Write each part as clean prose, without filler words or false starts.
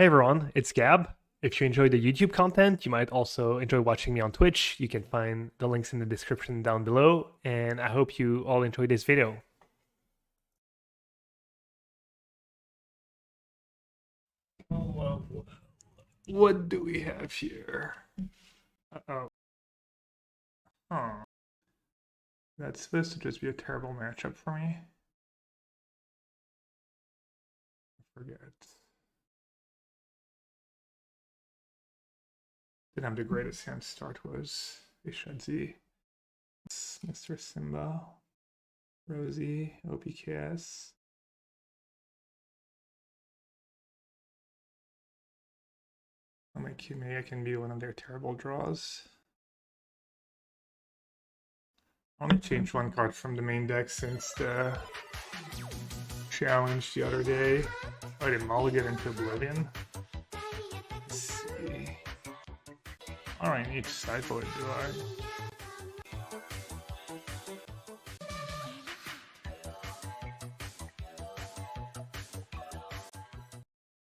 Hey everyone, it's Gab. If you enjoy the YouTube content, you might also enjoy watching me on Twitch. You can find the links in the description down below, and I hope you all enjoy this video. What do we have here? Uh-oh. Huh. That's supposed to just be a terrible matchup for me. I forget. Didn't have the greatest hand start was Ishadzi. Mr. Simba. Rosie, OPKS. Maybe I can be one of their terrible draws. I only changed one card from the main deck since the challenge the other day. Oh, I did mulligan into Oblivion. Let's see. Alright, each cycle it, do I?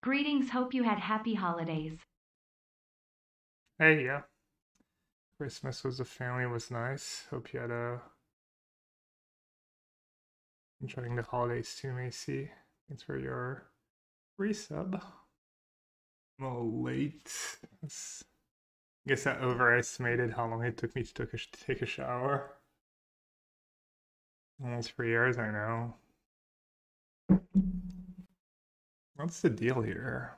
Greetings, hope you had happy holidays. Hey, yeah. Christmas was a family, was nice. Hope you had enjoying the holidays too, Macy. Thanks for your resub. I'm a little late. I guess I overestimated how long it took me to take a shower. Almost 3 years, I know. What's the deal here?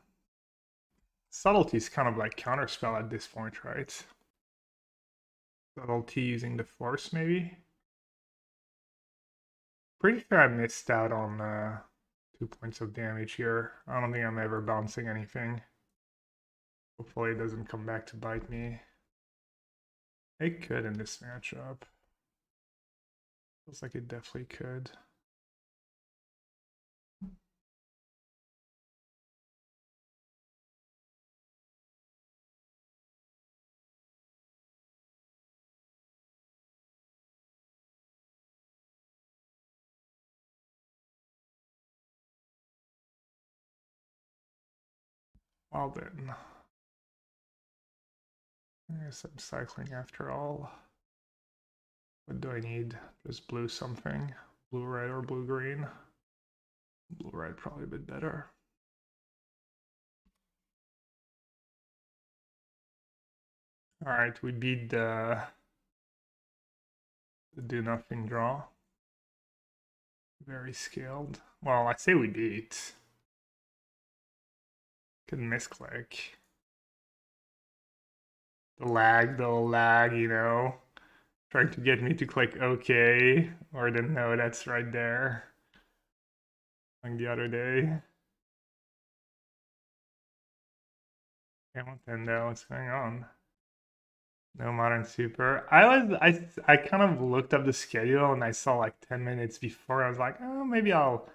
Subtlety's kind of like counterspell at this point, right? Subtlety using the force, maybe? Pretty sure I missed out on 2 points of damage here. I don't think I'm ever bouncing anything. Hopefully it doesn't come back to bite me. It could in this matchup. Feels like it definitely could. Well then. I guess I'm cycling after all. What do I need? Just blue something. Blue red or blue green. Blue red probably a bit better. Alright, we beat the do nothing draw. Very scaled. Well, I say we beat. Could misclick. The lag, you know. Trying to get me to click OK, or the no, that's right there. Like the other day. Yeah, Nintendo, what's going on? No Modern Super. I kind of looked up the schedule and I saw like 10 minutes before. I was like, oh, maybe I'll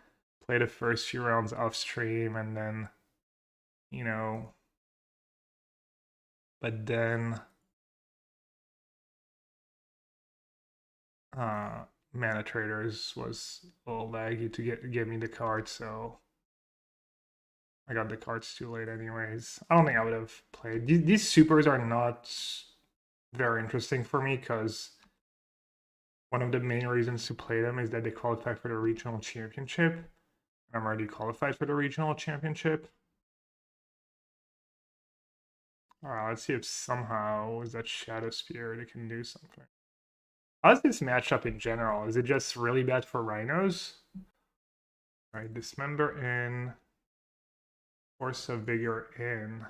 play the first few rounds off stream and then, you know. But then Mana Traders was a little laggy to get me the card, so I got the cards too late anyways. I don't think I would have played. These supers are not very interesting for me because one of the main reasons to play them is that they qualify for the regional championship. I'm already qualified for the regional championship. Let's see if somehow with that Shadow Spear they can do something. How's this matchup in general? Is it just really bad for Rhinos? Alright, Dismember in. Force of Vigor in.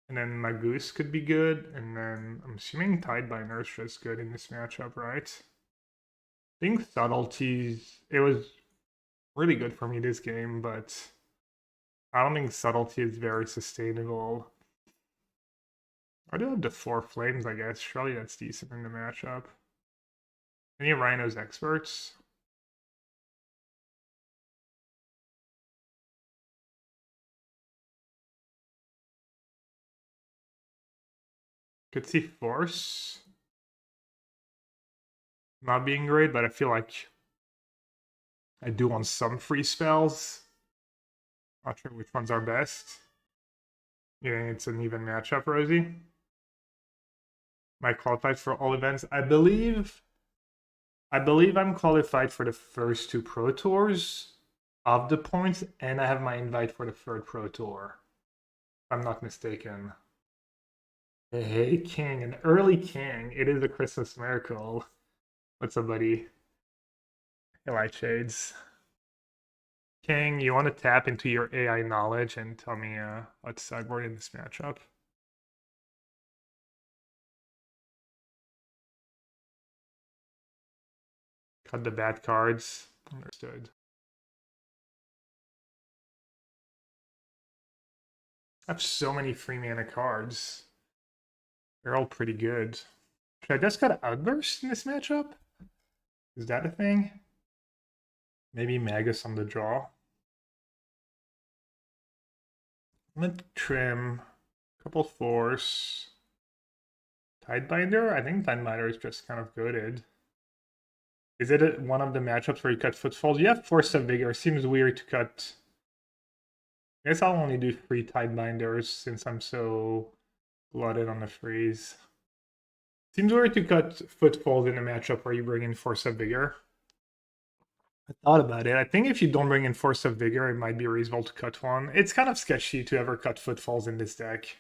And then Magus could be good, and then I'm assuming Tidebinder is just good in this matchup, right? I think Subtleties, it was really good for me this game, but I don't think Subtlety is very sustainable. I do have the 4 Flames, I guess. Surely that's decent in the matchup. Any Rhinos experts? Could see Force not being great, but I feel like I do want some free spells. Not sure which ones are best. Yeah, it's an even matchup, Rosie. Am I qualified for all events? I believe I'm qualified for the first 2 Pro Tours of the points, and I have my invite for the 3rd Pro Tour. If I'm not mistaken. Hey, King, an early King. It is a Christmas miracle. What's up, buddy? Hey, Light Shades. King, you want to tap into your AI knowledge and tell me what's sideboard in this matchup? Cut the bad cards. Understood. I have so many free mana cards. They're all pretty good. Should I just cut Outburst in this matchup? Is that a thing? Maybe Magus on the draw. I'm gonna trim a couple Force. Tidebinder? I think Tidebinder is just kind of goated. Is it one of the matchups where you cut Footfalls? You have Force of Vigor. Seems weird to cut. I guess I'll only do 3 Tidebinders since I'm so glutted on the freeze. Seems weird to cut Footfalls in a matchup where you bring in Force of Vigor. I thought about it. I think if you don't bring in Force of Vigor, it might be reasonable to cut one. It's kind of sketchy to ever cut Footfalls in this deck.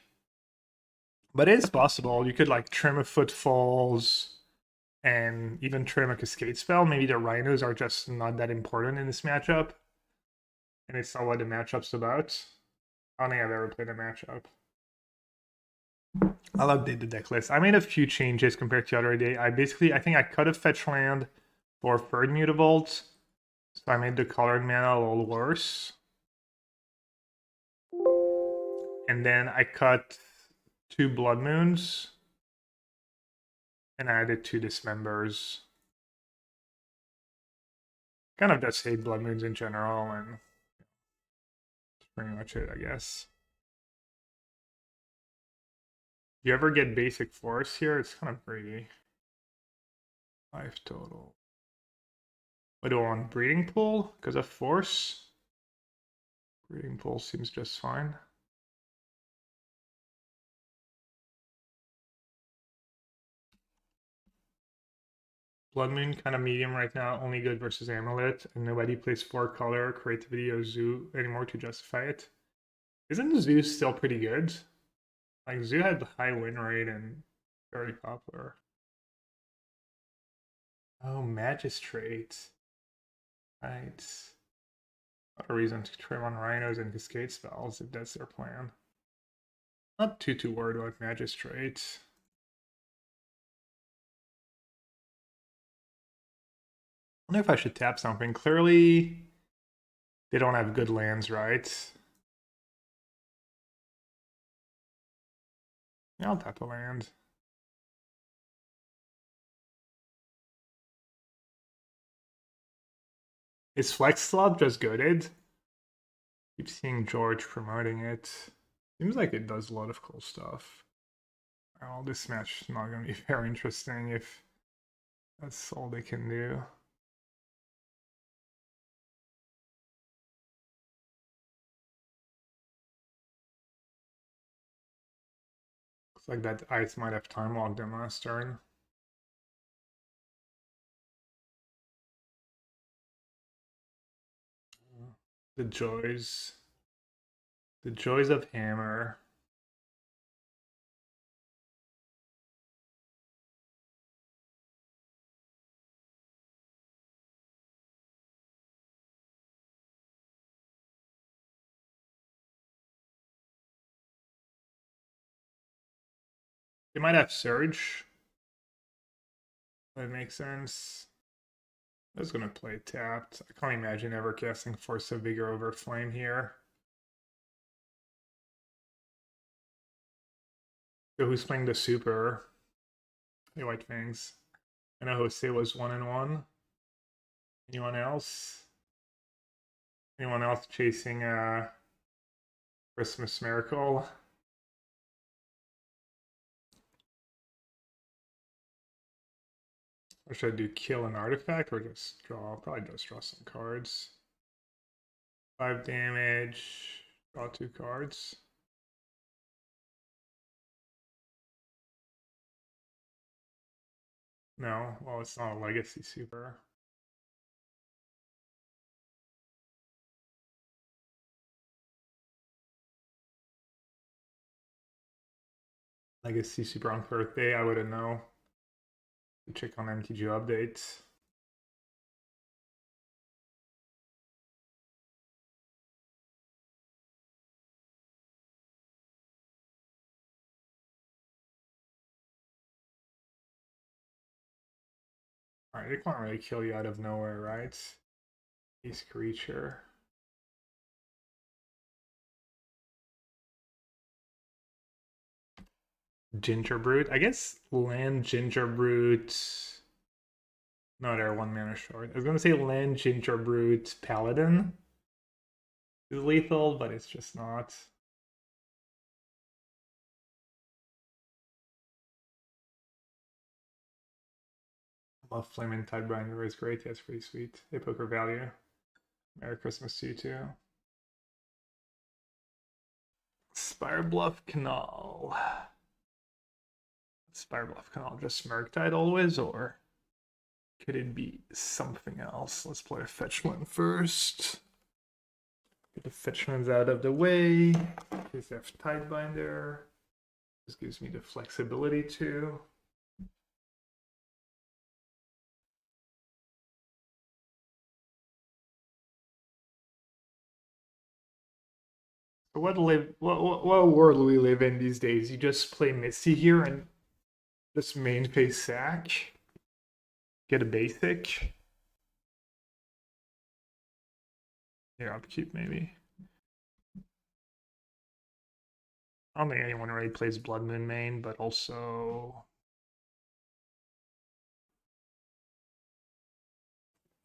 But it is possible. You could like trim a Footfalls and even trim a Cascade spell. Maybe the Rhinos are just not that important in this matchup. And it's not what the matchup's about. I don't think I've ever played a matchup. I'll update the deck list. I made a few changes compared to the other day. I think I cut a fetch land for 3rd Mutavault. So I made the colored mana a little worse. And then I cut 2 Blood Moons. And I added 2 Dismembers. Kind of just hate Blood Moons in general, and that's pretty much it, I guess. You ever get basic Force here? It's kind of greedy. 5 total. What do I want? Breeding Pool? Because of Force? Breeding Pool seems just fine. Blood Moon kind of medium right now, only good versus Amulet, and nobody plays 4 color, creativity, or Zoo anymore to justify it. Isn't Zoo still pretty good? Like, Zoo had high win rate and very popular. Oh, Magistrate. Right. Not a reason to trim on Rhinos and Cascade spells if that's their plan. Not too worried about Magistrate. I wonder if I should tap something. Clearly, they don't have good lands, right? Yeah, I'll tap a land. Is Flex Slot just goated? Keep seeing George promoting it. Seems like it does a lot of cool stuff. Well, this match is not going to be very interesting if that's all they can do. Looks like that ice might have time locked them last turn. The joys. The joys of Hammer. They might have Surge. That makes sense. I was gonna play tapped. I can't imagine ever casting Force of Vigor over Flame here. So who's playing the super? Hey, White Fangs. I know Jose was 1-1. Anyone else? Anyone else chasing Christmas Miracle? Or should I do kill an artifact or just draw? I'll probably just draw some cards. 5 damage. Draw 2 cards. No, well, it's not a legacy super. Legacy super on birthday, I wouldn't know. Check on MTGO updates. Alright, they can't really kill you out of nowhere, right? Beast creature. Gingerbrute. I guess land Gingerbrute. No, they're 1 mana short. I was gonna say land Gingerbrute Paladin is lethal, but it's just not. Love Flame and Tidebinder is great. That's pretty sweet. Hey, poker value. Merry Christmas to you too. Spirebluff Canal. Spirebluff Canal just Murktide always, or could it be something else? Let's play a fetch one first. Get the fetch ones out of the way. Here's F Tidebinder. This gives me the flexibility too. What world do we live in these days? You just play Misty here and just main phase sack. Get a basic. Yeah, upkeep maybe. I don't think anyone really plays Blood Moon main, but also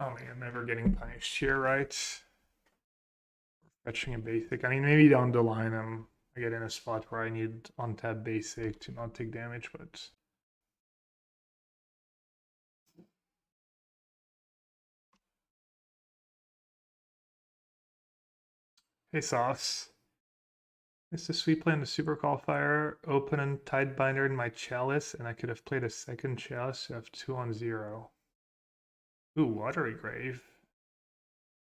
oh man, I'm never getting punished here, right? Fetching a basic. I mean, maybe down the line I get in a spot where I need untap basic to not take damage, but hey Sauce. It's a sweet play on the Super Qualifier, open and Tidebinder in my Chalice, and I could have played a second Chalice to have 2 on 0. Ooh, Watery Grave.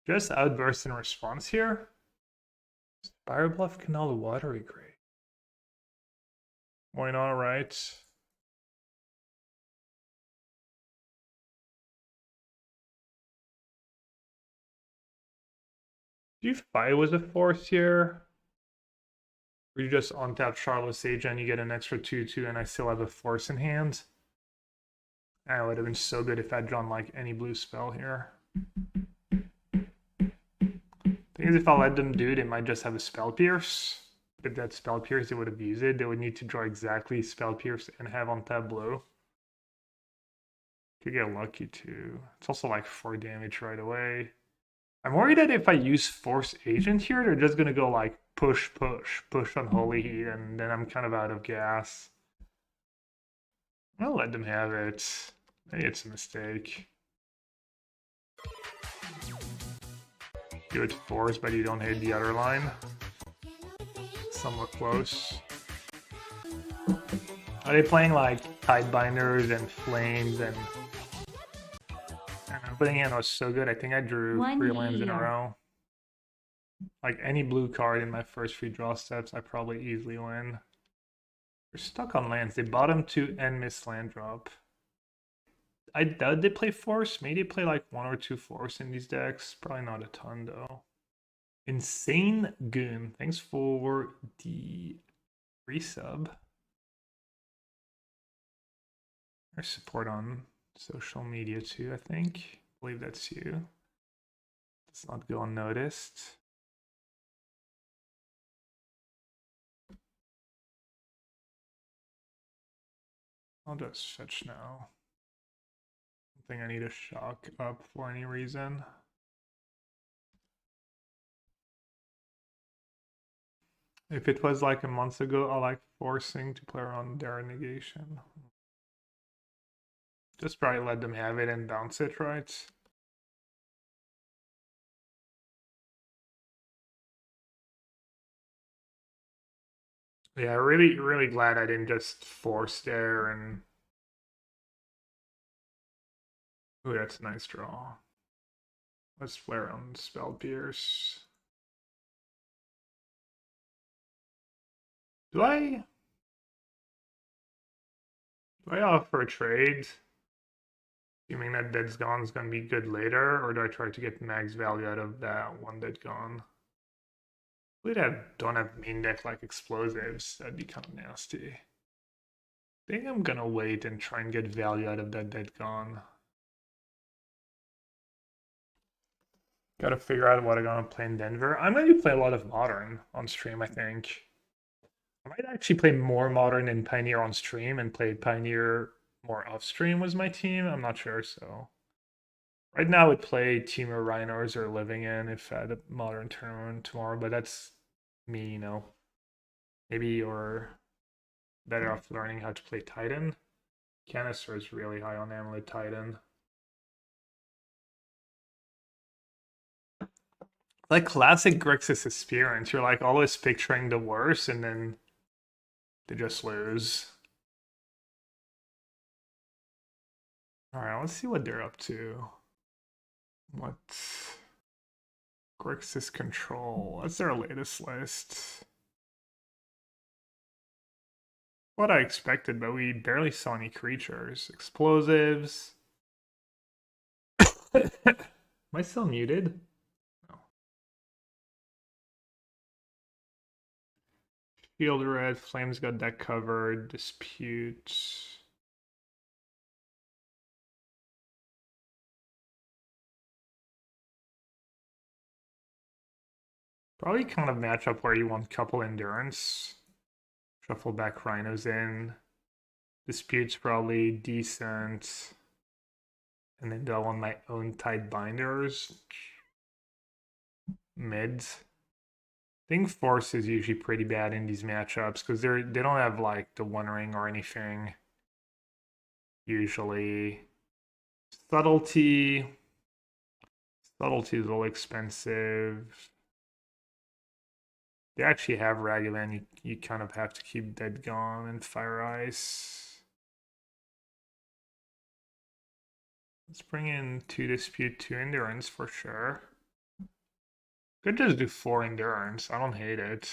Just Outburst in response here? Firebluff Canal Watery Grave. Why not, right? Do you fight with a Force here? Or you just untap Shardless Agent, you get an extra 2/2, and I still have a Force in hand? That would have been so good if I'd drawn like any blue spell here. Thing is, if I let them do it, it might just have a Spell Pierce. If that Spell Pierce, they would have used it. They would need to draw exactly Spell Pierce and have on tap blue. Could get lucky too. It's also like 4 damage right away. I'm worried that if I use Force Agent here, they're just gonna go like push on Holy Heat, and then I'm kind of out of gas. I'll let them have it. Maybe it's a mistake. Do it Force, but you don't hit the other line. Somewhat close. Are they playing like Tidebinders and Flames and... Opening hand was so good. I think I drew 3 lands in a row. Like any blue card in my first 3 draw steps, I probably easily win. They're stuck on lands. They bottom 2 and miss land drop. I doubt they play Force. Maybe they play like 1 or 2 Force in these decks. Probably not a ton though. Insane Goon. Thanks for the resub. There's support on social media too, I think. I believe that's you. Let's not go unnoticed. I'll just fetch now. I think I need a shock up for any reason. If it was like a month ago, I like forcing to play around their negation. Just probably let them have it and bounce it, right? Yeah, really glad I didn't just force there and... Ooh, that's a nice draw. Let's flare on Spell Pierce. Do I offer a trade? Assuming that Dead's Gone is going to be good later, or do I try to get max value out of that one Dead Gone? We don't have main deck like explosives. That'd be kind of nasty. I think I'm gonna wait and try and get value out of that Dead Gone. Gotta figure out what I'm gonna play in Denver. I'm gonna play a lot of Modern on stream, I think. I might actually play more Modern than Pioneer on stream and play Pioneer more off stream was my team. I'm not sure, so. Right now I would play Temur Rhinos or Living In if I had a Modern tournament tomorrow, but that's me, you know. Maybe you're better off learning how to play Titan. Canister is really high on Amulet Titan. Like classic Grixis experience, you're like always picturing the worst and then they just lose. Alright, let's see what they're up to. What? Grixis Control. That's their latest list. What I expected, but we barely saw any creatures. Explosives. Am I still muted? No. Field Red, Flames got deck covered, Dispute. Probably kind of matchup where you want couple endurance. Shuffle back Rhinos in. Dispute's probably decent. And then do I want my own Tidebinders? Mids. I think Force is usually pretty bad in these matchups because they don't have like the One Ring or anything. Usually. Subtlety. Subtlety is a little expensive. They actually have Ragavan. You kind of have to keep Dead Gone and Fire Ice. Let's bring in 2 Dispute, 2 Endurance for sure. Could just do 4 Endurance. I don't hate it.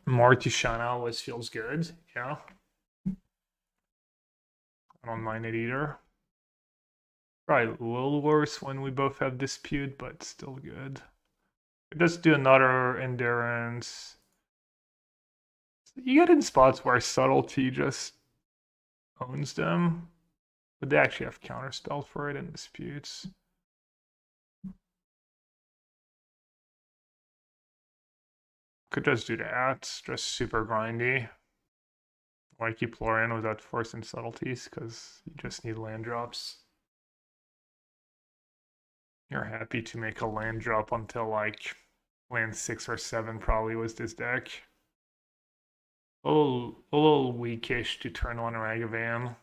More Tishana always feels good. Yeah. I don't mind it either. Probably a little worse when we both have Dispute, but still good. Just do another Endurance. You get in spots where Subtlety just owns them. But they actually have counterspell for it in Disputes. Could just do that. Just super grindy. Why keep Lrien without Force and Subtleties? Because you just need land drops. You're happy to make a land drop until like land 6 or 7 probably was this deck. A little weakish to turn on Ragavan. I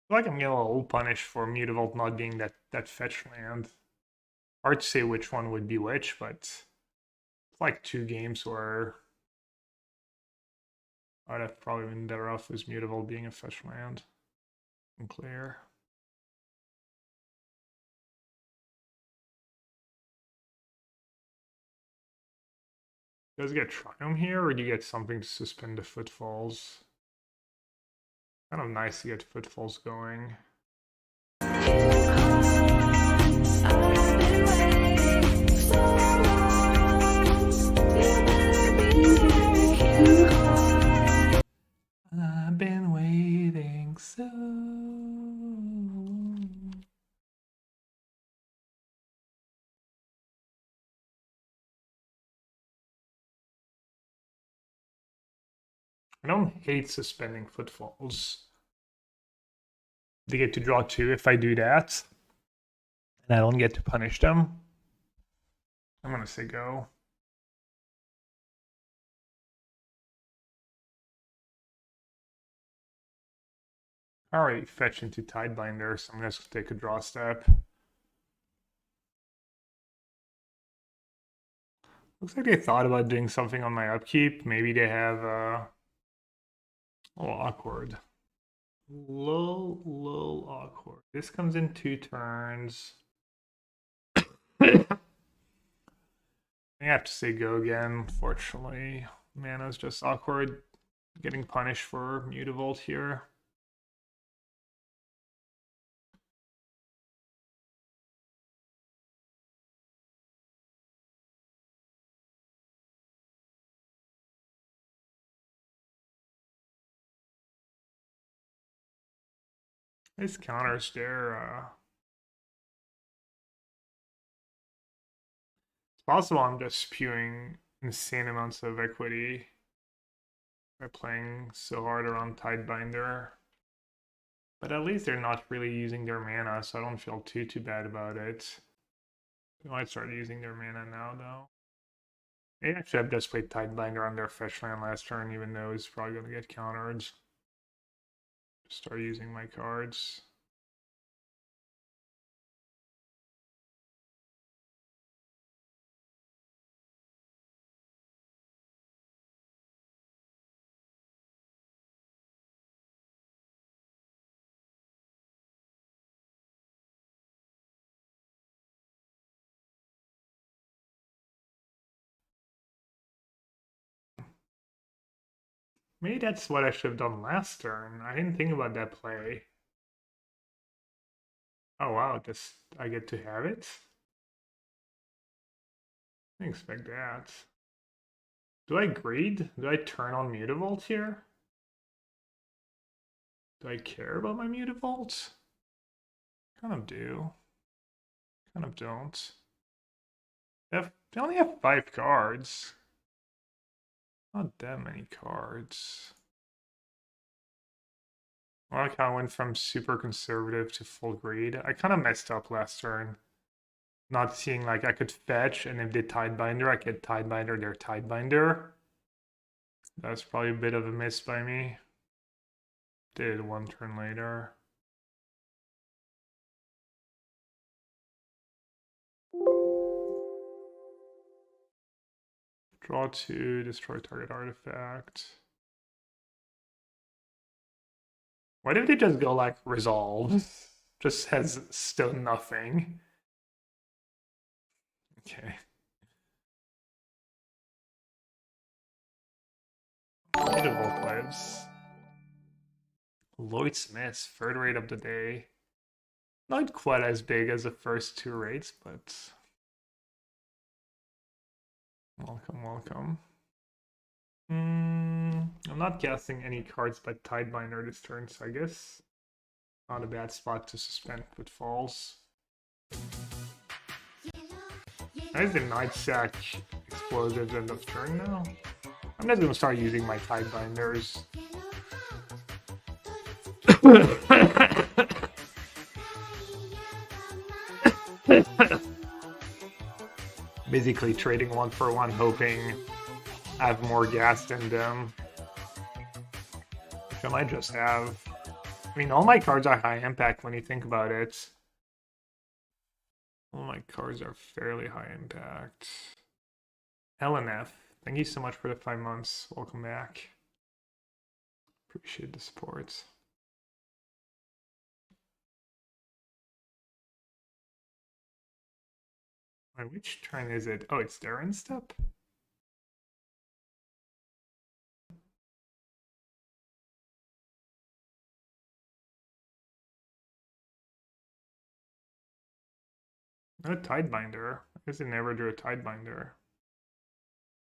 feel like I'm getting a little punished for Mutavault not being that fetch land. Hard to say which one would be which, but it's like 2 games where I'd have probably been better off with Mutavault being a fetch land. Unclear. Does it get Triome here, or do you get something to suspend the Footfalls? Kind of nice to get Footfalls going. I've been waiting so long. I don't hate suspending Footfalls. They get to draw 2 if I do that. And I don't get to punish them. I'm gonna say go. I already fetch into Tidebinder, so I'm gonna just take a draw step. Looks like they thought about doing something on my upkeep. Maybe they have oh, awkward. Little awkward. This comes in 2 turns. I have to say go again, fortunately. Mana's just awkward. Getting punished for Mutavault here. These counters there. It's possible I'm just spewing insane amounts of equity by playing so hard around Tidebinder. But at least they're not really using their mana, so I don't feel too bad about it. They might start using their mana now, though. They actually have just played Tidebinder on their fetch land last turn, even though it's probably going to get countered. Start using my cards. Maybe that's what I should have done last turn. I didn't think about that play. Oh wow, just I get to have it? I didn't expect that. Do I greed? Do I turn on Mutavault here? Do I care about my Mutavault? Kind of do. Kind of don't. They only have 5 cards. Not that many cards. Well, I kind of went from super conservative to full greed. I kind of messed up last turn. Not seeing like I could fetch, and if they Tidebinder, I get Tidebinder their Tidebinder. That's probably a bit of a miss by me. Did it 1 turn later. Draw 2, destroy target artifact. Why did they just go like resolve? Just has still nothing. Okay. Mutavault lives. Lloyd Smith's 3rd raid of the day. Not quite as big as the first 2 raids, but welcome, welcome. I'm not casting any cards by Tidebinder this turn, so I guess not a bad spot to suspend Footfalls. Why is the Night Sack explosives end of turn now? I'm just gonna start using my Tidebinders. Basically trading 1 for 1, hoping I have more gas than them. Which I might just have. I mean, all my cards are high impact when you think about it. All my cards are fairly high impact. LNF, thank you so much for the 5 months. Welcome back. Appreciate the support. Wait, which turn is it? Oh, it's their end step? No Tidebinder. I guess they never drew a Tidebinder.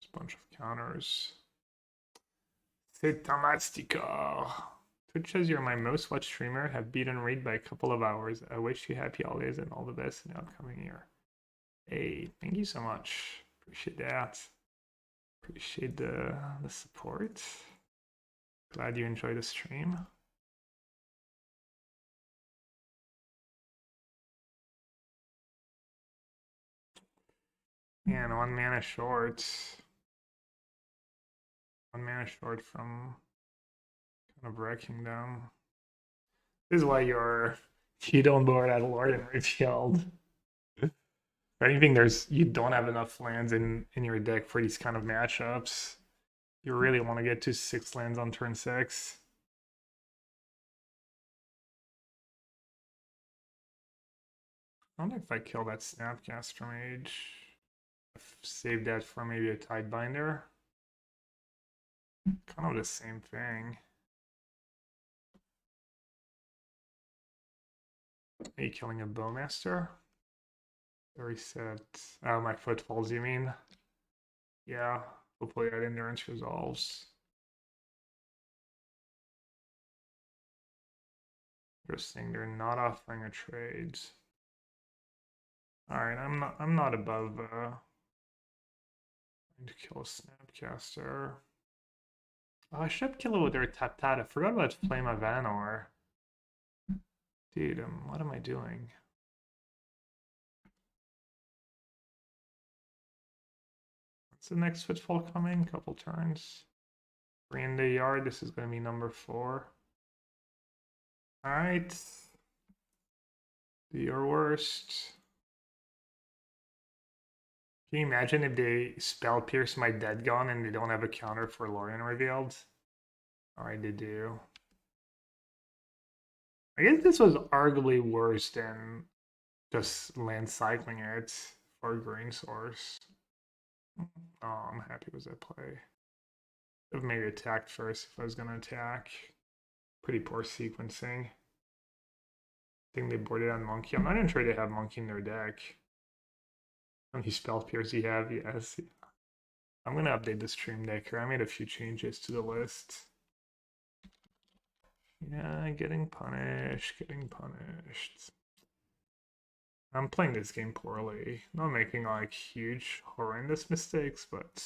Just a bunch of counters. Fantastico. Twitch says you're my most watched streamer. Have beaten Raid by a couple of hours. I wish you happy holidays and all the best in the upcoming year. Hey, thank you so much. Appreciate that. Appreciate the support. Glad you enjoyed the stream. Man, 1 mana short. 1 mana short from kind of wrecking them. This is why you don't board at Lrien Revealed. If anything, you don't have enough lands in your deck for these kind of matchups. You really want to get to 6 lands on turn 6. I wonder if I kill that Snapcaster Mage. Save that for maybe a Tidebinder. Kind of the same thing. Are you killing a Bowmaster? Reset. Oh, my Footfalls, you mean? Yeah, hopefully that Endurance resolves. Interesting, they're not offering a trade. Alright, I'm not above to kill a Snapcaster. Oh, I should kill it with their tap. I forgot about Flame of Anor. Dude, what am I doing? What's the next Footfall coming? Couple turns. 3 in the yard. This is going to be number 4. Alright. Do your worst. Can you imagine if they spell pierce my Dead Gone and they don't have a counter for Lrien Revealed? Alright, they do. I guess this was arguably worse than just land cycling it for green source. Oh, I'm happy with that play. I've maybe attacked first if I was going to attack. Pretty poor sequencing. I think they boarded on Monkey. I'm not even sure they have Monkey in their deck. How many spell pierce you have? Yes. I'm going to update the stream deck here. I made a few changes to the list. Yeah, getting punished. I'm playing this game poorly. Not making like huge, horrendous mistakes, but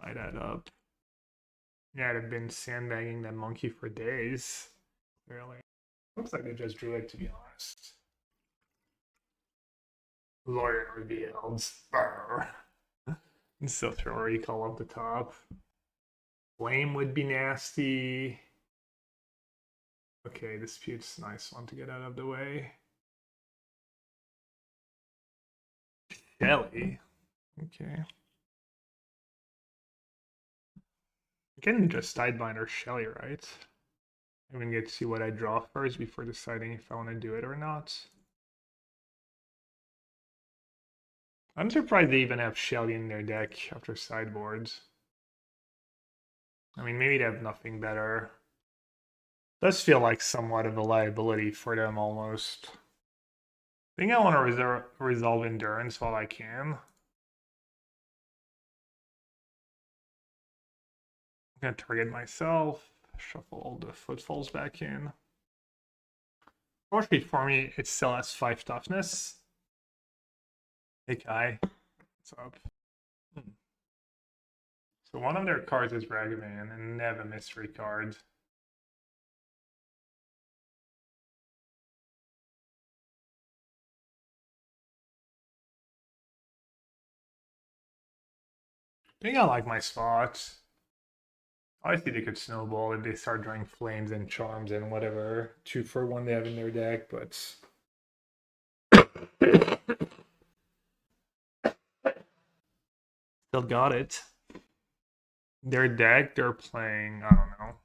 might add up. Yeah, I've been sandbagging that Monkey for days. Clearly. Looks like they just drew it, to be honest. Lrien Revealed. And still throw a recall up the top. Flame would be nasty. Okay, Dispute's a nice one to get out of the way. Shelly. Okay. I can just Tidebinder Shelly, right? I'm gonna get to see what I draw first before deciding if I want to do it or not. I'm surprised they even have Shelly in their deck after sideboards. I mean, maybe they have nothing better. Does feel like somewhat of a liability for them almost. I think I want to resolve Endurance while I can. I'm going to target myself, shuffle all the Footfalls back in. Fortunately for me, it still has 5 toughness. Hey Kai, what's up? So one of their cards is Ragavan, and they have a mystery card. I think I like my spots. Obviously, they could snowball if they start drawing flames and charms and whatever 2-for-1 they have in their deck, but still got it. Their deck, they're playing, I don't know.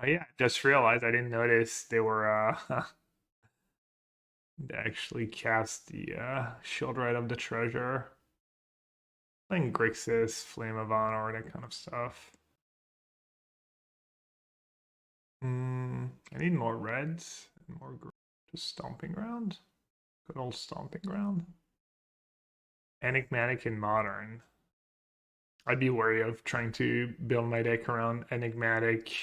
Oh yeah, just realized I didn't notice they were they actually cast the Shield Right of the Treasure. Playing Grixis, Flame of Anor, that kind of stuff. I need more reds and more just Stomping Ground. Good old Stomping Ground. Enigmatic and Modern. I'd be wary of trying to build my deck around Enigmatic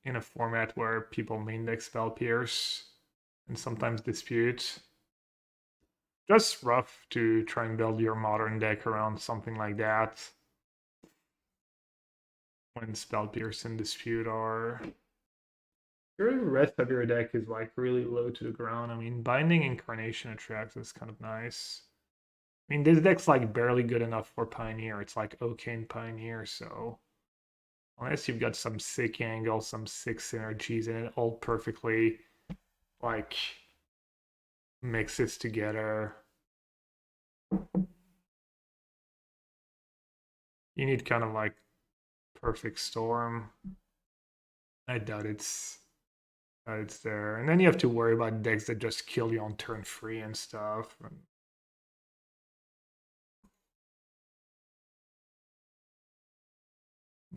in a format where people main deck Spell Pierce and sometimes Dispute. Just rough to try and build your Modern deck around something like that. When Spell Pierce and Dispute are... The rest of your deck is like really low to the ground. I mean, Binding Incarnation attracts is kind of nice. I mean, this deck's like barely good enough for Pioneer. It's like okay in Pioneer, so Unless you've got some sick angle, some sick synergies, and it all perfectly, like, mixes together. You need kind of like perfect storm. I doubt it's there. And then you have to worry about decks that just kill you on turn 3 and stuff.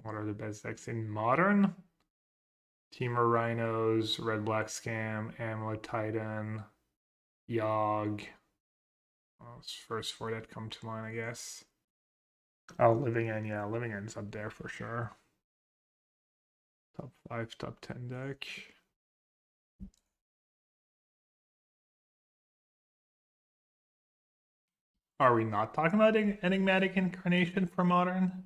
What are the best decks in Modern? Temur Rhinos, Red Black Scam, Amulet Titan, Yogg. Well, it's first 4 that come to mind, I guess. Oh, Living End, yeah, Living End's up there for sure. Top 5, top 10 deck. Are we not talking about Enigmatic Incarnation for Modern?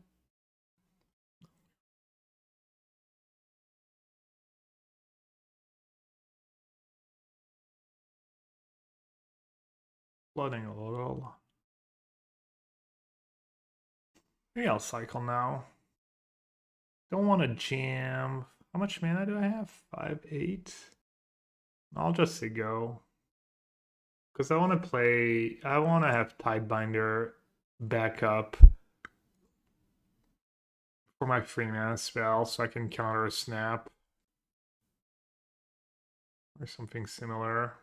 Flooding a little. Maybe I'll cycle now. Don't want to jam. How much mana do I have? 5, 8? I'll just say go. Because I want to play... I want to have Tidebinder back up for my free mana spell so I can counter a snap. Or something similar.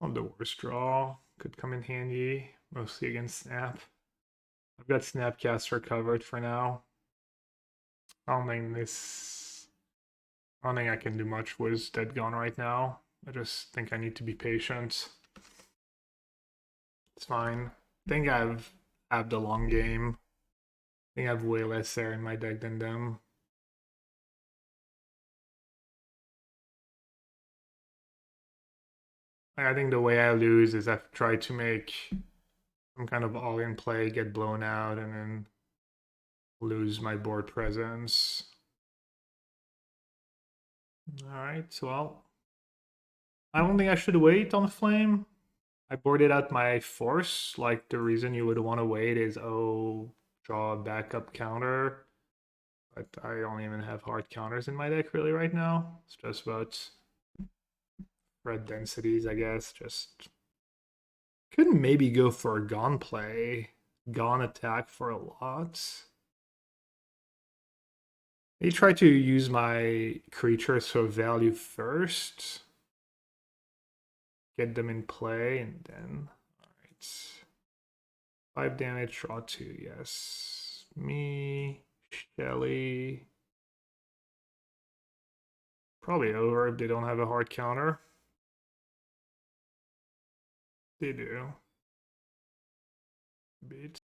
Not the worst draw. Could come in handy, mostly against Snap. I've got Snapcaster covered for now. I don't think I can do much with Dead Gone right now. I just think I need to be patient. It's fine. I think I've the long game. I think I have way less there in my deck than them. I think the way I lose is I've tried to make some kind of all-in play, get blown out, and then lose my board presence. Alright, well, I don't think I should wait on Flame. I boarded out my Force. Like, the reason you would want to wait is, oh, draw a backup counter. But I don't even have hard counters in my deck really right now. It's just about red densities, I guess. Just could maybe go for a Gone play. Gone attack for a lot. Maybe try to use my creatures for value first. Get them in play and then... Alright. 5 damage, draw 2, yes. Me, Shelly. Probably over if they don't have a hard counter. They do. Beat.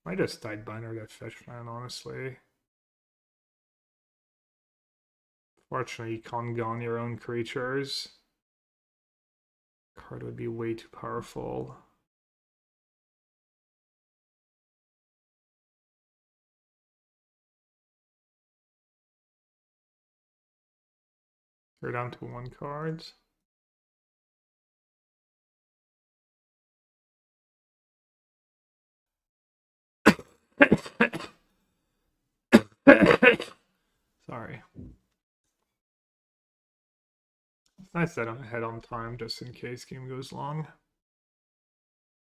I just Tidebinder that fetch land, honestly. Fortunately, you can't gon your own creatures. Card would be way too powerful. They're down to 1 card. Sorry. It's nice that I'm ahead on time just in case game goes long.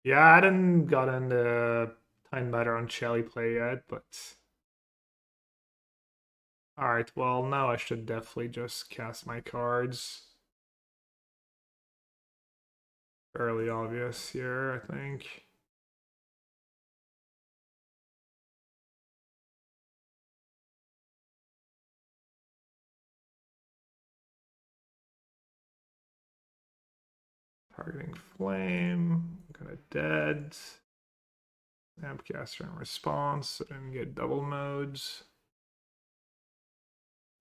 Yeah, I hadn't gotten the time better on Shelly play yet, but... Alright, well, now I should definitely just cast my cards. Fairly obvious here, I think. Targeting Flame, I'm gonna dead. Snapcaster in response, so I didn't get double modes.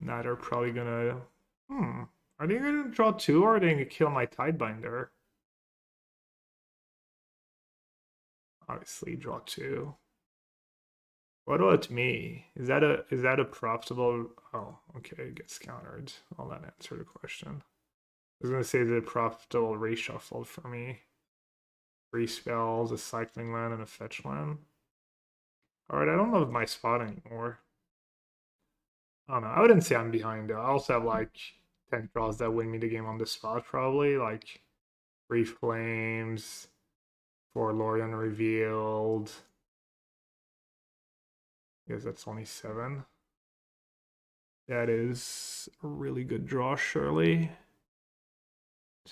Now they're probably gonna... Are they gonna draw 2 or are they gonna kill my Tidebinder? Obviously draw 2. What about me? Is that a profitable... Oh, okay, it gets countered. I'll not answer the question. I was gonna say the profitable reshuffle for me. 3 spells, a cycling land, and a fetch land. Alright, I don't love my spot anymore. I don't know. I wouldn't say I'm behind though. I also have like 10 draws that win me the game on the spot probably. Like 3 flames, 4 Lrien Revealed. I guess that's only 7. That is a really good draw, surely.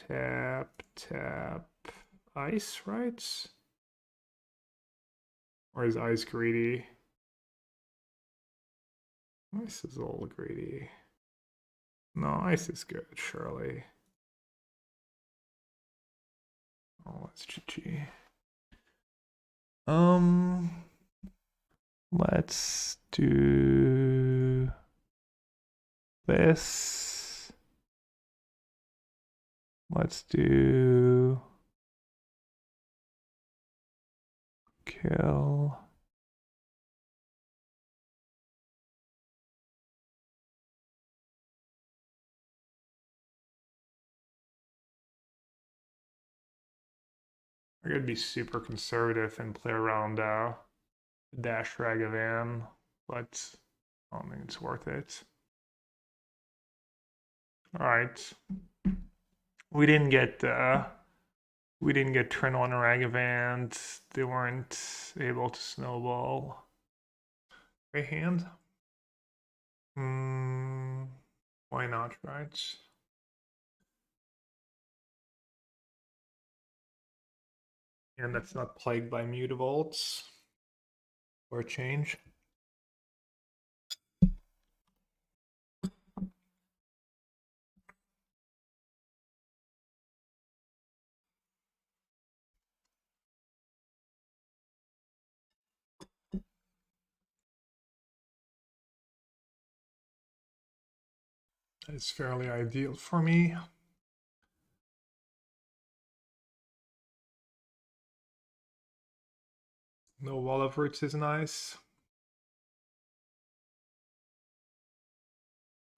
Tap, tap, ice, right? Or is ice greedy? Ice is a little greedy. No, ice is good, surely. Oh, that's GG. Let's do this. Let's do kill. I gotta be super conservative and play around Dash Ragavan, but I don't think it's worth it. Alright. We didn't get turn 1 Ragavan. They weren't able to snowball. Great hand. Why not, right? And that's not plagued by Mutavaults or change. That's fairly ideal for me. No wall efforts is nice.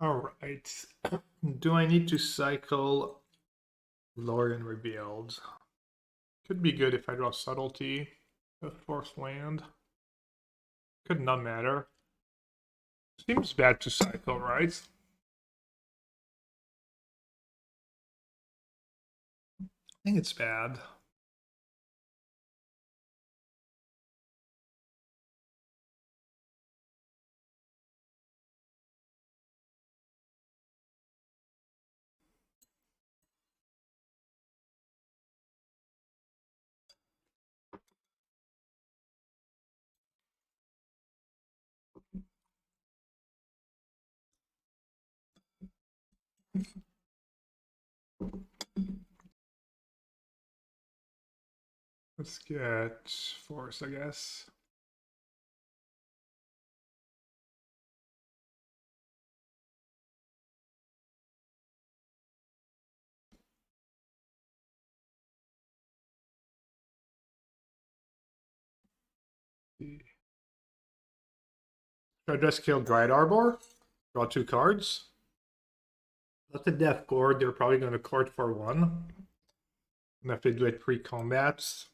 Alright. Do I need to cycle Lrien Revealed? Could be good if I draw Subtlety, a forced land. Could not matter. Seems bad to cycle, right? I think it's bad. Let's get Force, I guess. Should I just kill Dried Arbor? Draw 2 cards? That's a death board. They're probably going to court for 1. And if they do it pre-combats,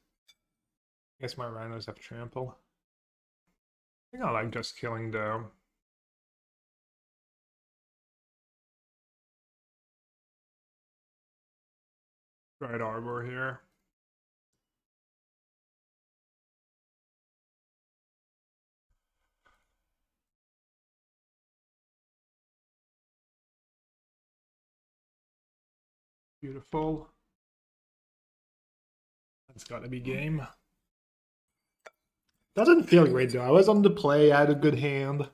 I guess my rhinos have trample. I think I like just killing the Dried Arbor here. Beautiful. That's gotta be game. Doesn't feel great though. I was on the play, I had a good hand.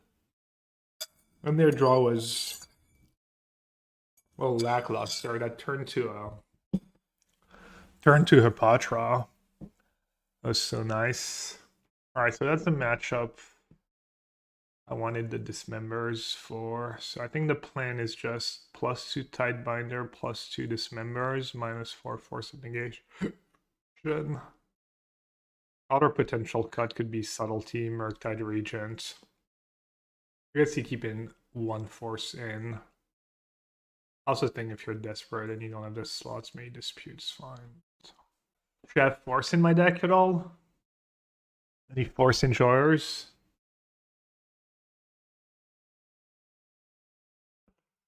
And their draw was well lackluster. That turned to Hippotra. That was so nice. Alright, so that's a matchup I wanted the Dismembers for, so I think the plan is just +2 Tidebinder, +2 Dismembers, -4 Force of Negation. Other potential cut could be Subtlety, Murktide Regent. I guess you keep in one force in. I also think if you're desperate and you don't have the slots, maybe Dispute's fine. Should I have Force in my deck at all? Any Force enjoyers?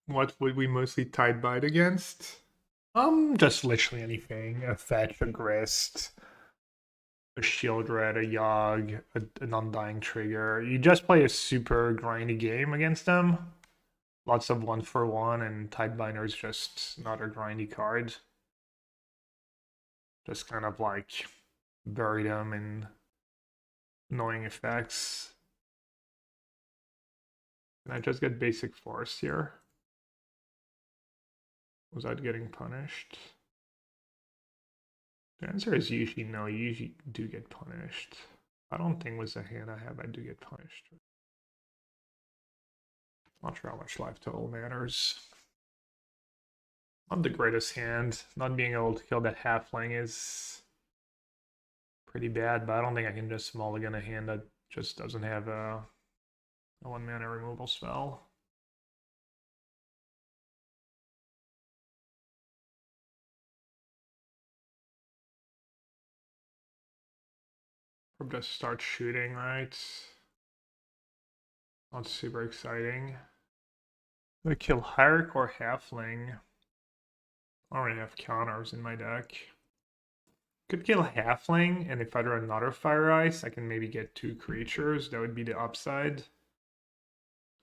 What would we mostly Tidebite against? Just literally anything. A Fetch, a Grist, a Shield Red, a Yogg, an Undying Trigger. You just play a super grindy game against them. Lots of 1-for-1, and Tidebinder is just not a grindy card. Just kind of like bury them in annoying effects. Can I just get basic Force here? Was I getting punished? The answer is usually no, you usually do get punished. I don't think with the hand I have I do get punished. Not sure how much life total matters. Not the greatest hand. Not being able to kill that halfling is pretty bad, but I don't think I can just mulligan a hand that just doesn't have a 1-mana removal spell. Or just start shooting, right? Not super exciting. I'm gonna kill Hierarch or Halfling. I already have counters in my deck. Could kill Halfling, and if I draw another Fire Ice, I can maybe get 2 creatures. That would be the upside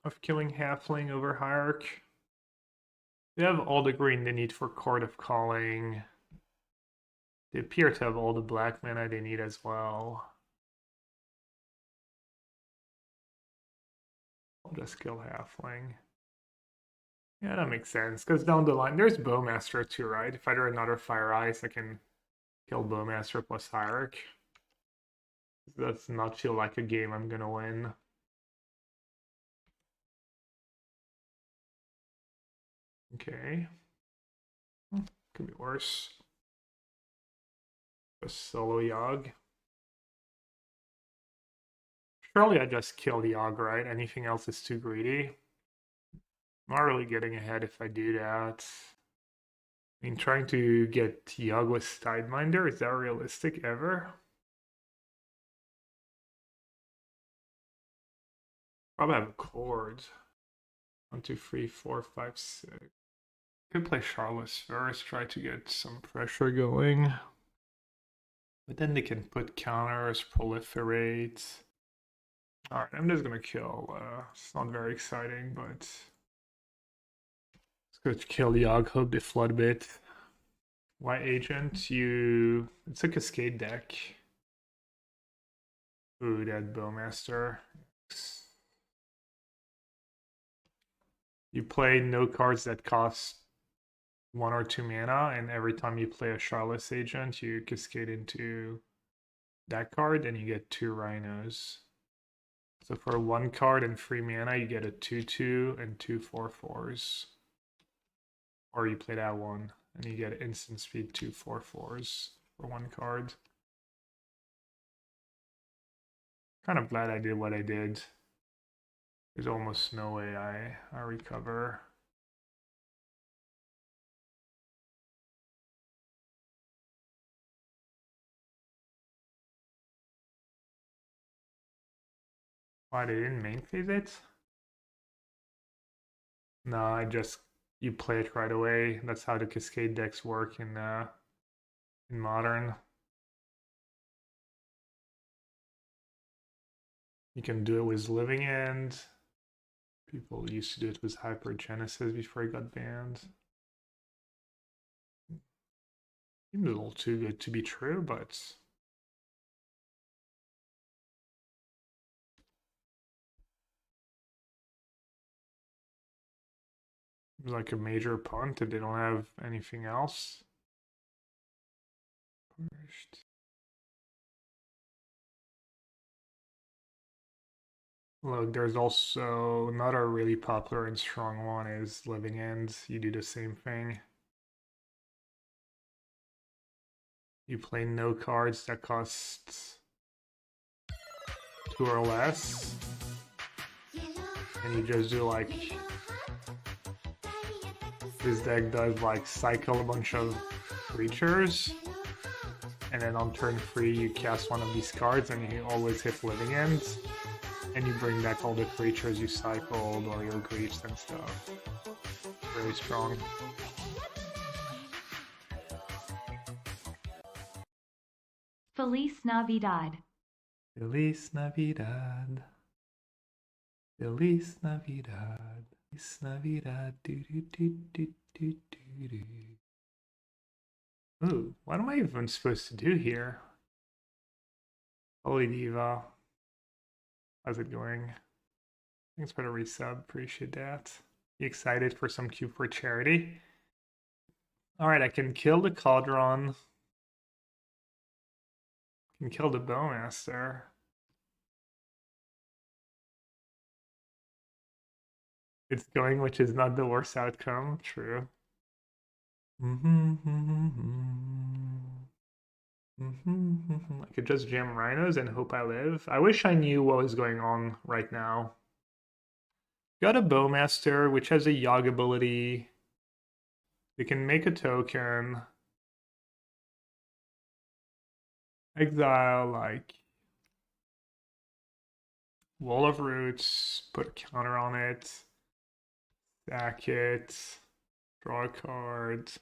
of killing Halfling over Hierarch. They have all the green they need for Court of Calling. They appear to have all the black mana they need as well. I'll just kill Halfling. Yeah, that makes sense, because down the line, there's Bowmaster too, right? If I draw another Fire Ice, I can kill Bowmaster plus Hierarch. Does not feel like a game I'm gonna win. Okay. Could be worse. A solo Yogg. Surely I just kill Yogg, right? Anything else is too greedy. I'm not really getting ahead if I do that. I mean, trying to get Yogg with Tidebinder, is that realistic ever? Probably have chords. 1, 2, 3, 4, 5, 6. Could play Shardless first, try to get some pressure going. But then they can put counters, proliferate. Alright, I'm just gonna kill. It's not very exciting, but it's good to kill Yogg, hope they flood a bit. Why Agent? It's a Cascade deck. Ooh, that Bowmaster. You play no cards that cost 1 or 2 mana, and every time you play a Shardless Agent, you cascade into that card, and you get 2 Rhinos. So for 1 card and 3 mana, you get a 2/2 and 2 4/4s. Or you play that one, and you get instant speed 2 4/4s for 1 card. Kind of glad I did what I did. There's almost no way I recover. Why they didn't main phase it? No, you play it right away. That's how the Cascade decks work in Modern. You can do it with Living End. People used to do it with Hypergenesis before it got banned. Seems a little too good to be true, but like a major punt if they don't have anything else. Pushed. Look, there's also another really popular and strong one is Living End. You do the same thing. You play no cards that cost 2 or less. And you just do like... This deck does like cycle a bunch of creatures. And then on turn 3 you cast one of these cards and you always hit Living End. And you bring back all the creatures you cycled or your griefs and stuff. Really strong. Feliz Navidad. Feliz Navidad. Feliz Navidad. Feliz Navidad. Do, do, do, do, do, do, do. Ooh, what am I even supposed to do here? Holy Diva. How's it going? Thanks for the resub. Appreciate that. You excited for some Q4 charity? Alright, I can kill the Cauldron. Can kill the Bowmaster. It's going, which is not the worst outcome. True. I could just jam Rhinos and hope I live. I wish I knew what was going on right now. Got a Bowmaster, which has a Yogg ability. They can make a token. Exile, like... Wall of Roots, put a counter on it. Stack it. Draw a card.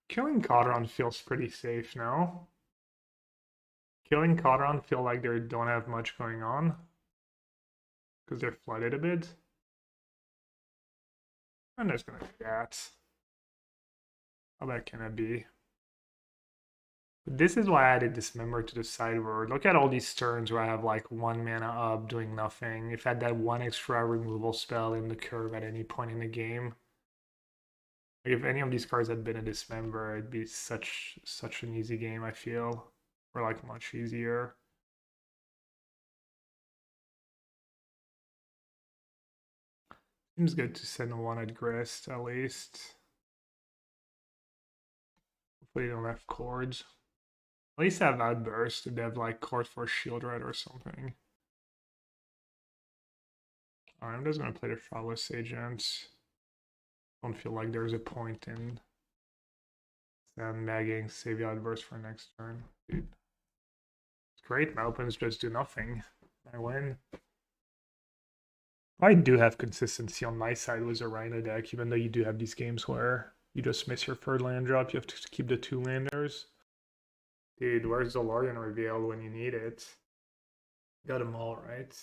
Killing Cauldron feels pretty safe now. Killing Cauldron feel like they don't have much going on. Because they're flooded a bit. I'm just gonna do that. How bad can it be? But this is why I added Dismember to the sideboard. Look at all these turns where I have like 1 mana up doing nothing. If I had that 1 extra removal spell in the curve at any point in the game. Like if any of these cards had been a Dismember, it'd be such an easy game, I feel. Or like much easier. Seems good to send one at Grist at least. Hopefully they don't have chords. At least have Outburst if they have like Court for Shield Red or something. Alright, I'm just gonna play the Shardless Agent. Don't feel like there's a point in nagging Save Outburst for next turn. Dude. It's great, my opens just do nothing. I win. I do have consistency on my side with a Rhino deck, even though you do have these games where you just miss your 3rd land drop, you have to keep the 2 landers. Dude, where's the Lrien Revealed when you need it? Got them all, right?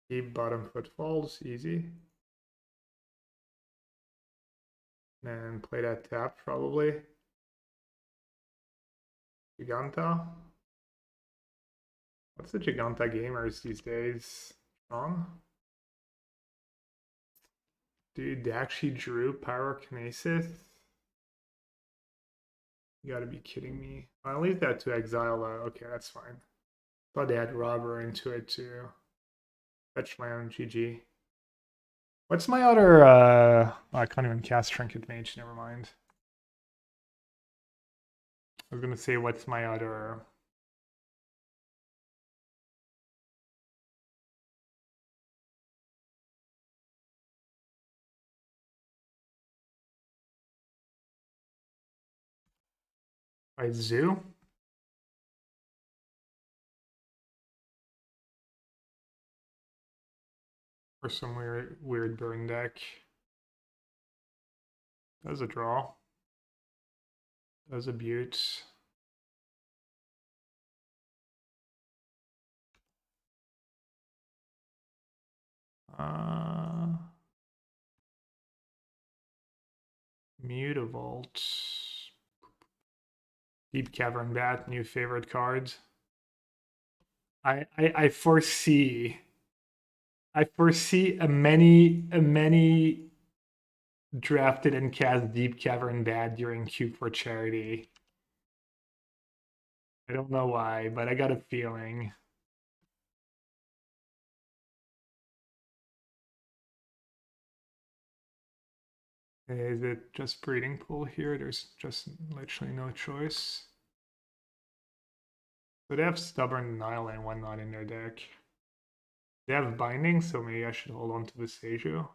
Deep bottom Footfalls, easy. And play that tap, probably. Giganta. What's the Giganta gamers these days? Strong? Dude, they actually drew Pyrokinesis? You gotta be kidding me. I'll leave that to exile though. Okay, that's fine. Thought they had Robber into it too. Fetch land, GG. What's my other oh, I can't even cast Trinket Mage, never mind. I was gonna say what's my other Zoo? Or some weird burn deck. Does a draw. Does a butte. Mutavault. Deep Cavern Bat, new favorite cards. I foresee a many drafted and cast Deep Cavern Bat during Q4 charity. I don't know why, but I got a feeling. Is it just breeding pool here? There's just literally no choice. So they have Stubborn Nile and whatnot in their deck. They have Binding, so maybe I should hold on to Boseiju.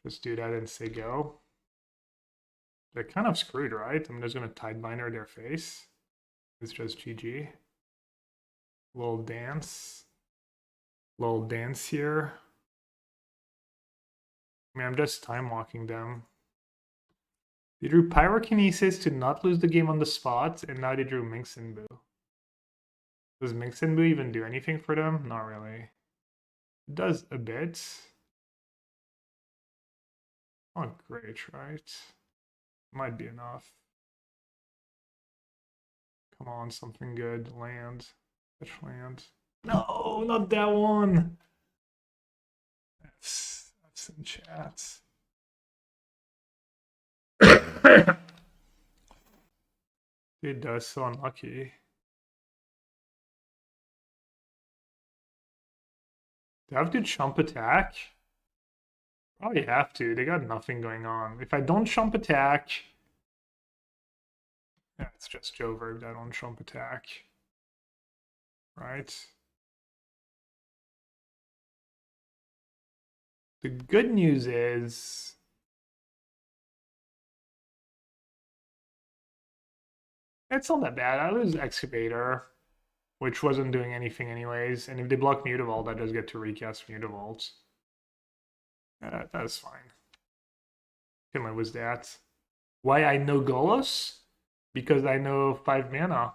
Just do that and say go. They're kind of screwed, right? I'm just going to Tidebinder their face. It's just GG. Little dance. Little dance here. I mean, I'm just time walking them. They drew Pyrokinesis to not lose the game on the spot, and now they drew Minxinbu. Does Minxinbu even do anything for them? Not really. It does a bit. Not great, right? Might be enough. Come on, something good. Land. Fetch land. No, not that one. That's in chat. It does so unlucky. Do I have to chump attack? Probably have to. They got nothing going on. If I don't chump attack, yeah, it's just Joe Verb that on chump attack. Right? The good news is it's not that bad. I lose Excavator, which wasn't doing anything anyways. And if they block Mutavault, I just get to recast Mutavault. That's fine. Can live with that. Why I know Golos? Because I know 5 mana.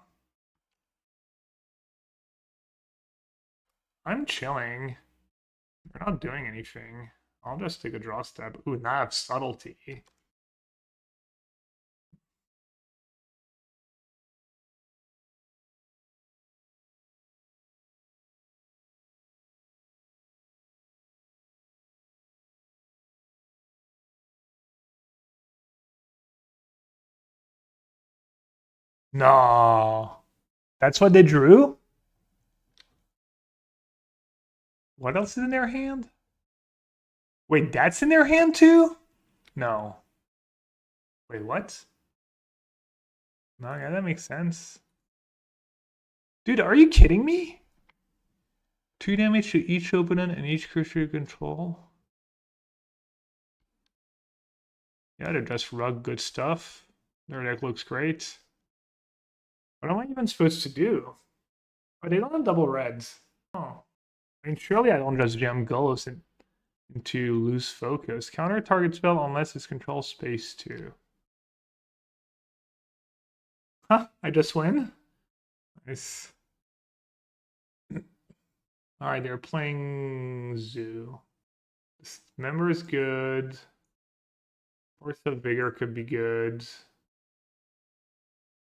I'm chilling. They're not doing anything. I'll just take a draw step. Ooh, now I have Subtlety. No. That's what they drew? What else is in their hand? Wait, that's in their hand too? No. Wait, what? No, yeah, that makes sense. Dude, are you kidding me? 2 damage to each opponent and each creature you control. Yeah, they're just rug good stuff. Their deck looks great. What am I even supposed to do? Oh, they don't have double reds. Oh. I mean, surely I don't just jam Golos into loose focus. Counter target spell unless it's control space 2. Huh, I just win? Nice. Alright, they're playing Zoo. Dismember is good. Force of Vigor could be good.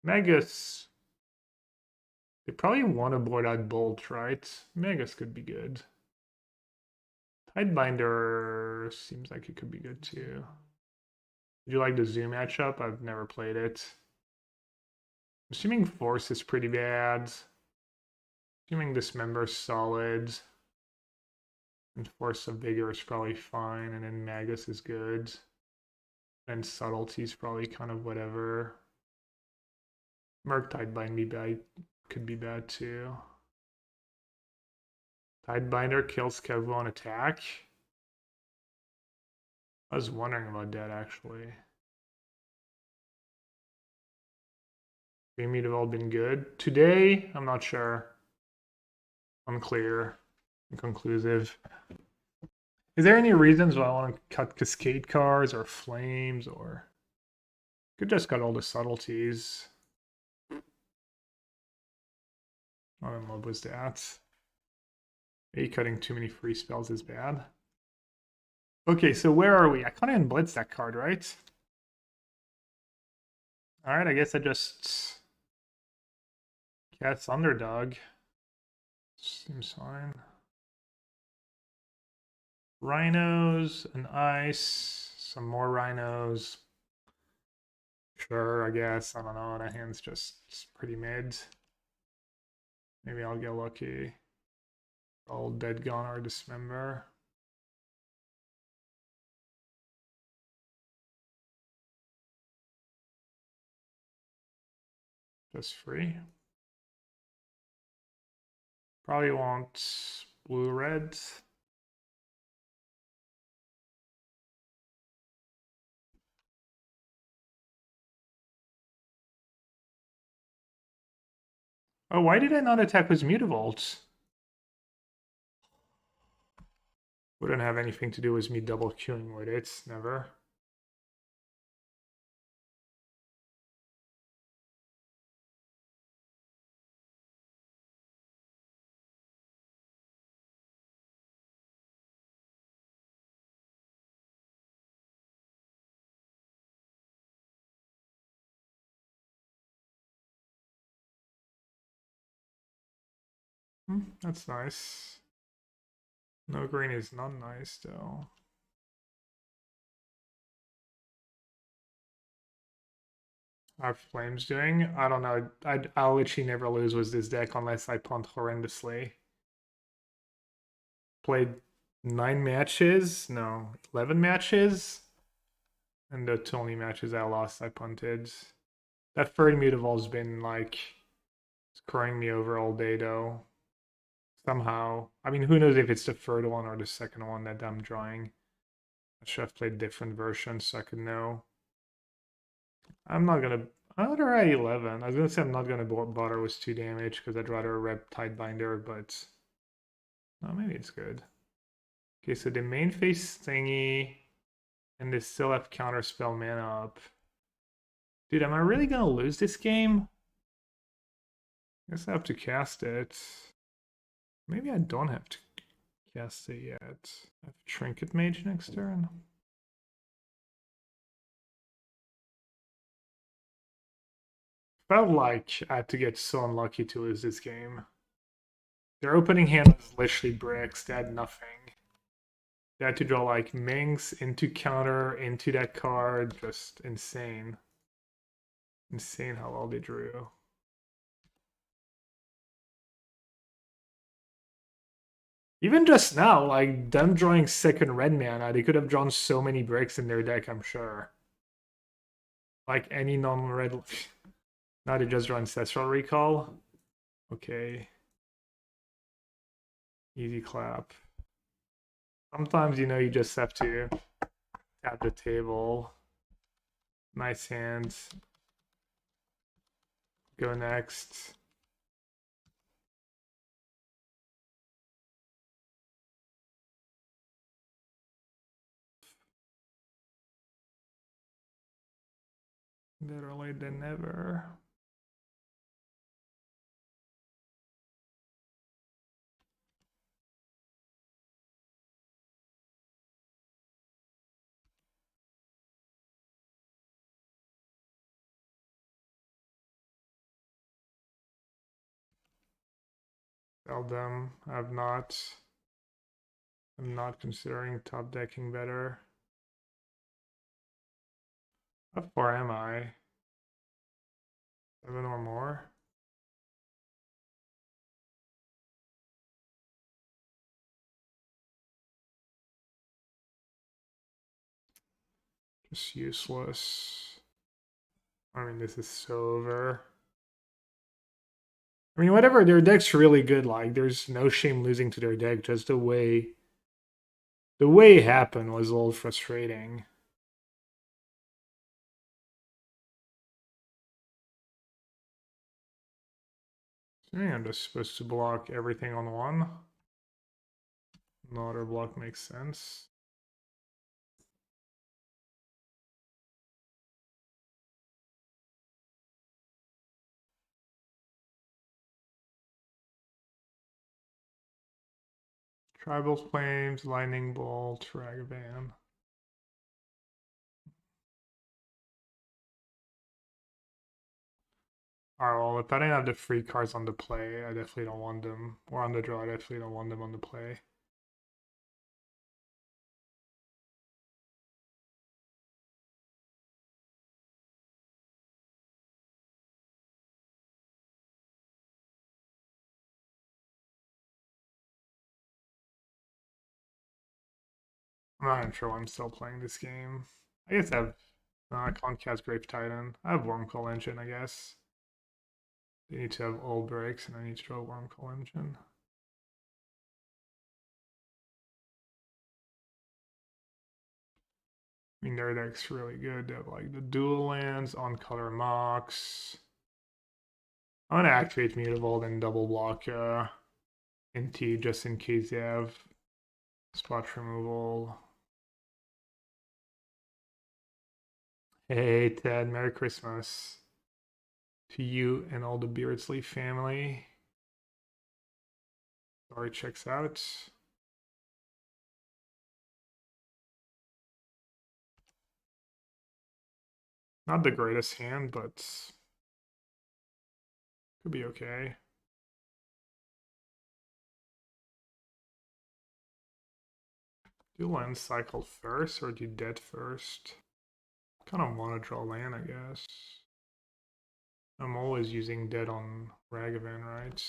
Magus. They probably want to board out Bolt, right? Magus could be good. Tidebinder seems like it could be good too. Did you like the Zoo matchup? I've never played it. I'm assuming Force is pretty bad. Assuming Dismember is solid. And Force of Vigor is probably fine. And then Magus is good. And Subtlety is probably kind of whatever. Murktide could be bad too. Tidebinder kills Kevu on attack. I was wondering about that actually. Maybe they've all been good. Today, I'm not sure. Unclear. Inconclusive. Is there any reasons why I want to cut Cascade cards or Flames or... Could just cut all the subtleties. Not in love with that. Maybe cutting too many free spells is bad. Okay, so where are we? I can't even blitz that card, right? Alright, I guess I just... Cast Underdog. Seems fine. Rhinos, an ice, some more rhinos. Sure, I guess. I don't know. That hand's just pretty mid. Maybe I'll get lucky. All dead gone or Dismember. Just free. Probably want blue red. Oh, why did I not attack with Mutavault? Wouldn't have anything to do with me double queuing with it, never. That's nice. No green is not nice though. Our Flames doing? I don't know. I'll literally never lose with this deck unless I punt horrendously. Played 9 matches? No, 11 matches? And the 2 only matches I lost, I punted. That third Mutavault's been like screwing me over all day though. Somehow. I mean, who knows if it's the third one or the second one that I'm drawing. I should have played different versions so I could know. I'm not gonna. I would already 11. I was gonna say I'm not gonna bother with 2 damage because I'd rather rep Tidebinder, but no, maybe it's good. Okay, so the main face thingy, and they still have counterspell mana up. Dude, am I really gonna lose this game? I guess I have to cast it. Maybe I don't have to cast it yet. I have Trinket Mage next turn. Felt like I had to get so unlucky to lose this game. Their opening hand was literally bricks. They had nothing. They had to draw like Minx into counter, into that card. Just insane. Insane how well they drew. Even just now, like them drawing second red mana, they could have drawn so many bricks in their deck, I'm sure. Like any non-red. Now they just draw Ancestral Recall. Okay. Easy clap. Sometimes, you know, you just have to tap the table. Nice hands. Go next. Better late than never. Seldom. I'm not considering top decking better. How far am I? 7 or more? Just useless. I mean, this is so over. I mean, whatever, their deck's really good. Like, there's no shame losing to their deck. Just the way it happened was a little frustrating. I think I'm just supposed to block everything on one. No other block makes sense. Tribal Flames, Lightning Bolt, Ragavan. Alright, well, if I didn't have the free cards on the play, I definitely don't want them. Or on the draw, I definitely don't want them on the play. I'm not even sure why I'm still playing this game. I guess I have I can't cast Grave Titan. I have Wormcoil Engine, I guess. They need to have all breaks, and I need to draw Wormcoil Engine. I mean, their deck's really good. They have like the dual lands, on color Mox. I'm gonna activate Mutavault and double block NT just in case they have spot removal. Hey Ted, Merry Christmas to you and all the Beardsley family. Sorry, checks out. Not the greatest hand, but could be okay. Do land cycle first or do dead first? Kind of want to draw land, I guess. I'm always using dead on Ragavan, right?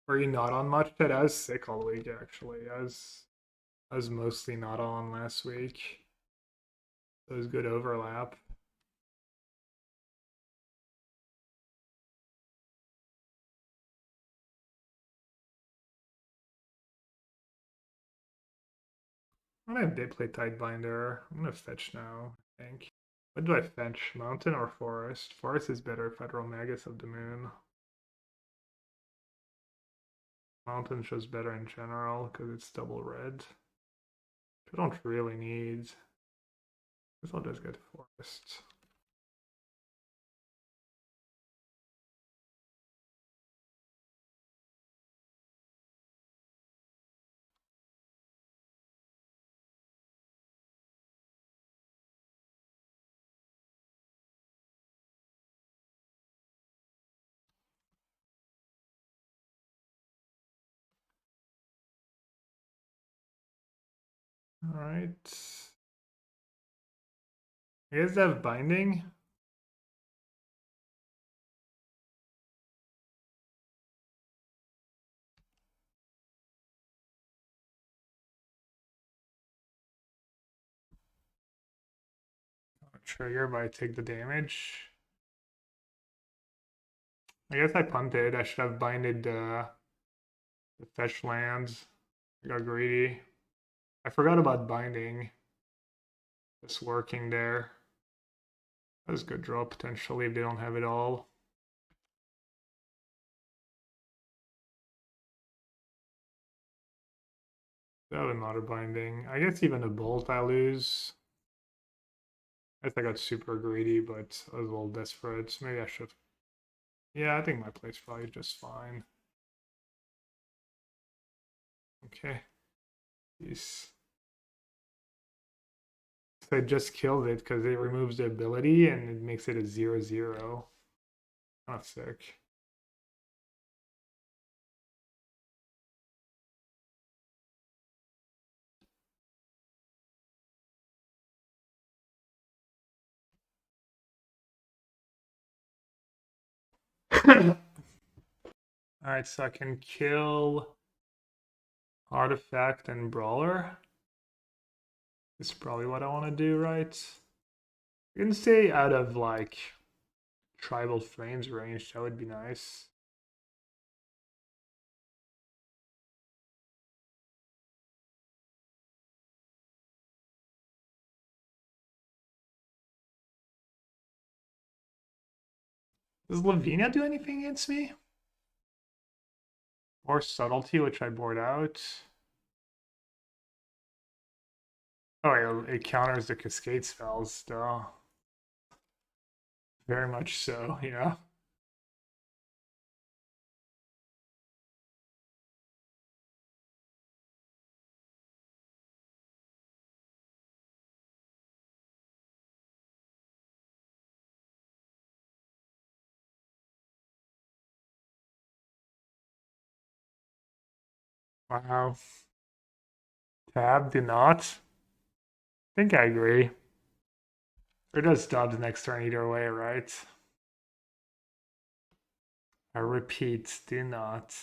Were you not on much? That I was sick all week actually. I was mostly not on last week. It was good overlap. I don't have they play Tidebinder. I'm gonna fetch now, I think. What do I fetch? Mountain or forest? Forest is better if I draw Magus of the Moon. Mountain's just better in general because it's double red. I don't really need. Guess I'll just get forest. Alright. You guys have binding? Trigger by take the damage. I guess I punted. I should have binded the fetch lands. I got greedy. I forgot about binding. Just working there. That's a good draw potentially if they don't have it all. They have another binding. I guess even a bolt I lose. I guess I got super greedy, but I was a little desperate. Maybe I should. Yeah, I think my play's probably just fine. Okay. Peace. So I just killed it because it removes the ability and it makes it a 0/0. Kind of sick. Alright, so I can kill Artifact and Brawler. This is probably what I want to do, right? I can stay out of like Tribal Flames range, that would be nice. Does Lavinia do anything against me? Or Subtlety, which I board out? Oh, it counters the Cascade spells still. Very much so, yeah. Wow. Tab did not. think I agree. Or does dubs next turn either way, right? I repeat, do not.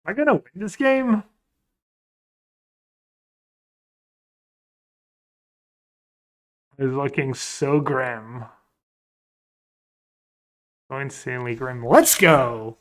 Am I gonna win this game? It's looking so grim. So insanely grim. Let's go!